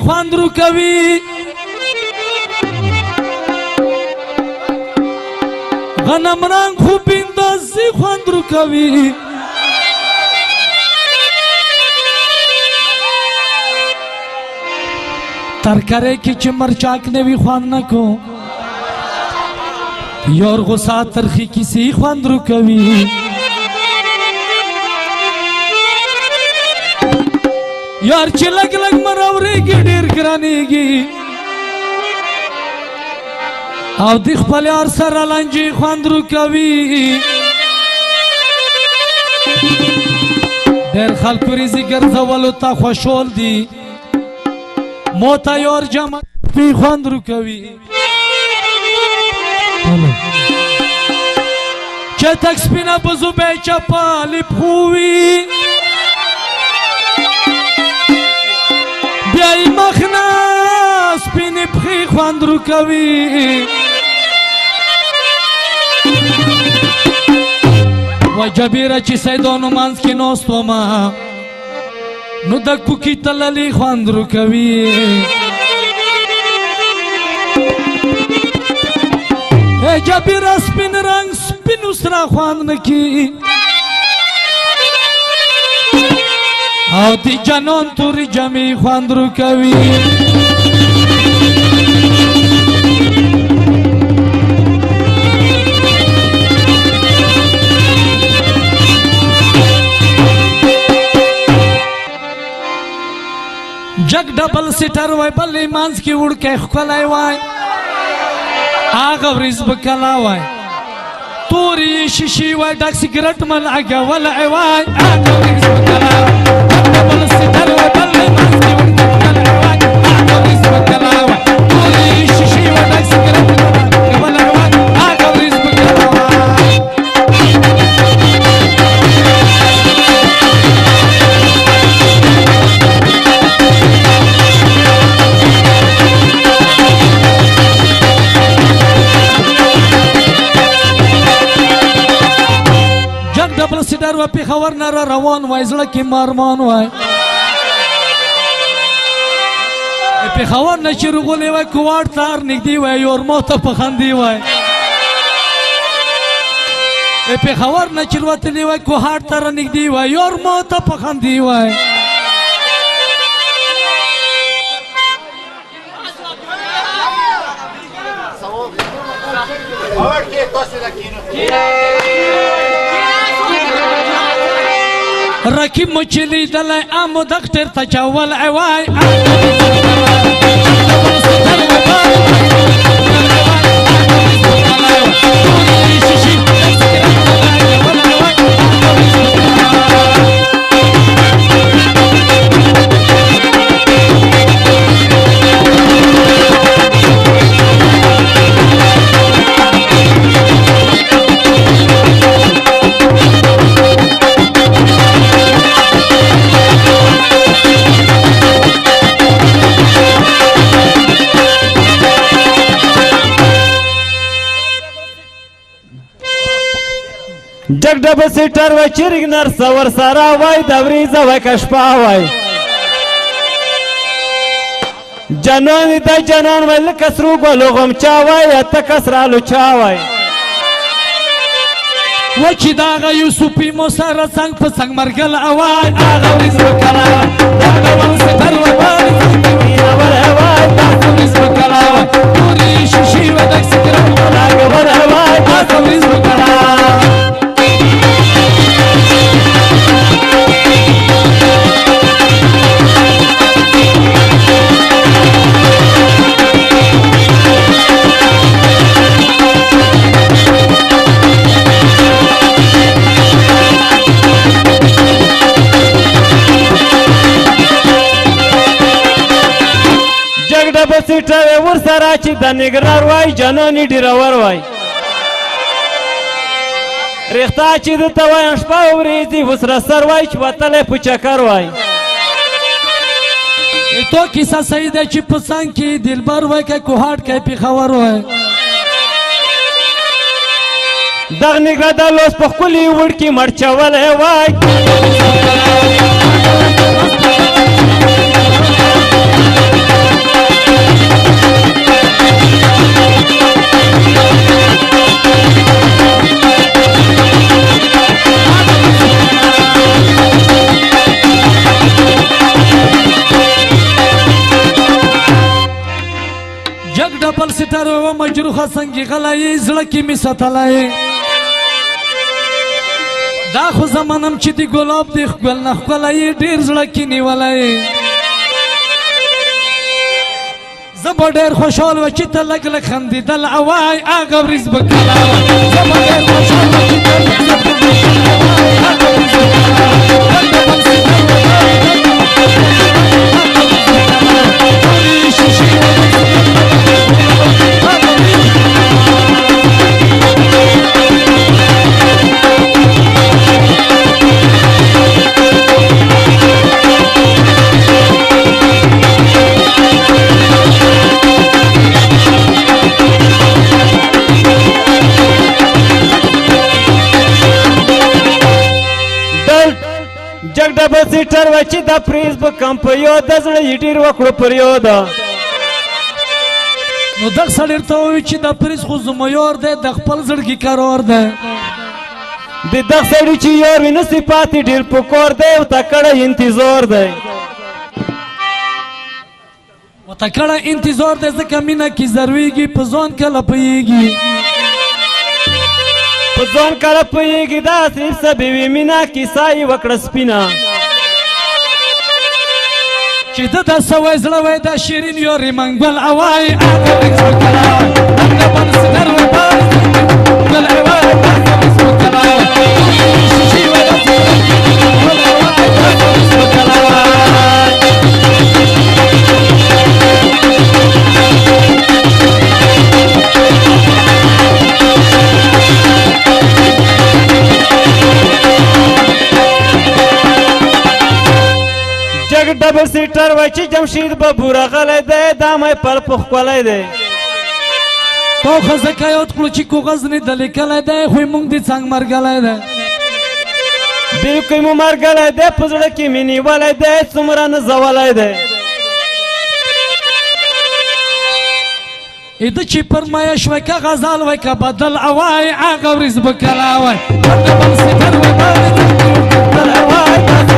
خوند رو کوي غنم رنگ خوب اندازې خوند رو کوي ترکاره کې چې مرچاک نه وي خوند نه کو یور غصه ترخی کسی خوند رو کوي یار چې لګ لګ مراورېږي ډېر ګرانېږي او د خپل یار سره لانجې خوند رو کوي ډېر خلکو ریزي ګرځولو ته خوشحال دي موته یار جمع پی خوند رو کوي چې تک سپینه بزو به چپالې پخوي بیای مخنا سپینې پښې خوند رو کوي وای جبیره چې سیدانو منځ کې ناست ومه نو د کوکي تللې خوند رو کوي جبیره سپین رنگ سپینو سره خوند نه کی او دی جنان توری جمعی خوند رو کوي جگ ڈبل سیٹر وای بلی مانس کی وڑ کے خکلائی وای آغا وریز بکلا وای توری شیشی وای ڈاک سگرٹ من آگا ولائی وای آغا وریز بکلا ڈبل سیٹر وای بلی مانس کی وڑ کے خکلائی وای آغا وریز بکلا وای توری شیشی وای ڈاک سگرٹ من آگا ولائی وای آغا وریز بکلا وای ډبل سیډر و پیښور نه را روان وای زړه کې مارمان وای پیښور نه چې رغولې وای کوواړ تار نږدې وای یور موته په خندې وای پیښور نه چې وتلې وای کوهاټ ته رانږدې وای یور موته په خندې وای رکیب مچلی دلای امو دکتر تا چاول عوای جگ ڈبل سیٹر وای چرګ نر سور سارا وای د وریزه وای کشپا وای جنان د جنان وای لکه سرو ګلو غمچا وای ته کسرالو چا وای و چې داغه یوسفي مو سره څنګ په څنګ مرګل اوای هغه ورځ وکړه داغه ون ستر وای ورځ وکړه پوری شیشي و دک سکرم داغه ور اوای هغه ورځ وکړه سیټر ور سره چې د نګرار وای جنانی ډیرور وای ریختا چې د توای شپه ورېدي وسره سر وای چې وتلې په چکر وای تو کیسه صحیح ده چې په څنګ کې دلبر وای که کوهاټ کې پیښور وای دغ نګره د لوس په خولي وړ کې مرچول وای سټر و مجروحه څنګه غلای زړه کې می ستلای دا خو زمانم چې دی ګلاب دی ګل نه ښکلای ډېر زړه کې نیولای زه به ډېر خوشحال و چې ته لږ لږ خندېدل اوای هغه ورځ به کله وای زه به ډېر خوشحال و چې ته لږ لږ خندېدل اوای هغه ورځ به جګ ډبل سیټر و چې د فیسبوک کمپیو د زړه یې ډېر وکړو پریود نو دغه سړی ورته ووایي چې دا پریز خو زما یار دی د خپل زړګي قرار دی د دغه سړي چې یار وي نسي پاتې ډېر په کور دی او تکړه انتظار دی و تکړه انتظار دی ځکه مینه کې ضروریږي په ځان کله پوهېږي په ځان کله پوهېږي دا صرف سبې وي مینه کیسه یې وکړه سپینه چې ده دا سوی زړه وی دا شیرین یارې منګل اوای هغه ورځ به کله وای هغه بل سګر وی بل ګل اوای هغه ورځ به کله وای شیشې وی دا ګل اوای هغه ورځ به کله وای جګ ډبل سیټر وای چې جمشید ببو راغلی دی دا مې پل په ښکلی دی تو خو ځکه یاد کړو چې کاغذ نه ده لیکلی دی خو یې موږ دې څنګ مرګلی دی بلکې مو مرګلی دی په زړه کې مې نیولی دی څومره نزولی دی ایده چې پر مایه شوی که غزال وای که بدل اوای هغه ورځ به کله وای هغه بل سټر وای بل اوای